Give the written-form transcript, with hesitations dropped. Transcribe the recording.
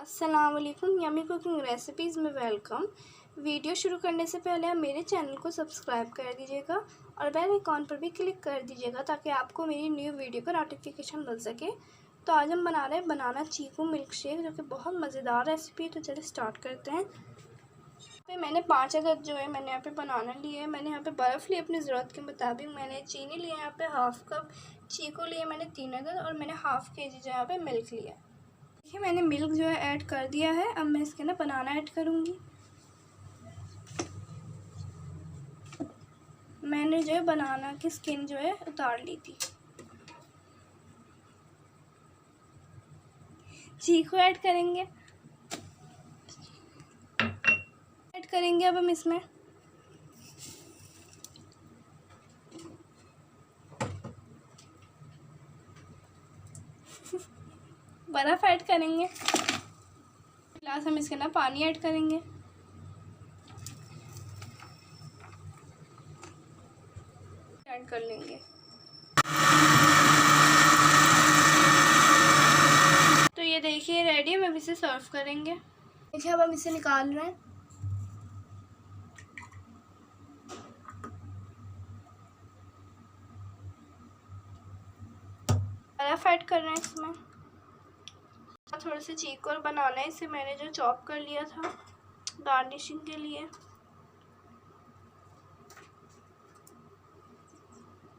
अस्सलाम वालेकुम, yummy cooking recipes में वेलकम। वीडियो शुरू करने से पहले आप मेरे चैनल को सब्सक्राइब कर दीजिएगा और बेल आइकॉन पर भी क्लिक कर दीजिएगा ताकि आपको मेरी न्यू वीडियो का नोटिफिकेशन मिल सके। तो आज हम बना रहे हैं बनाना चीकू मिल्क शेक, जो कि बहुत मज़ेदार रेसिपी है। तो चलिए स्टार्ट करते हैं। पे मैंने 5 अदद जो है मैंने यहाँ पे बनाना लिए है। मैंने यहाँ पे बर्फ़ ली अपनी ज़रूरत के मुताबिक। मैंने चीनी लिया यहाँ पे हाफ़ कप, चीकू लिए मैंने 3 अदद और मैंने हाफ़ केजी जो यहाँ पे मिल्क लिया। देखिए मैंने मिल्क जो है ऐड कर दिया है। अब मैं इसके ना बनाना ऐड करूँगी। मैंने जो है बनाना की स्किन जो है उतार ली थी। चीकू ऐड करेंगे अब हम इसमें बर्फ़ ऐड करेंगे। गिलास हम इसके ना पानी ऐड करेंगे। ऐड कर लेंगे। तो ये देखिए रेडी है। हम इसे सर्व करेंगे। देखिए अब हम इसे निकाल रहे हैं। बर्फ़ ऐड कर रहे हैं इसमें। थोड़े से चीकू और बनाना है, इसे मैंने जो चॉप कर लिया था गार्निशिंग के लिए।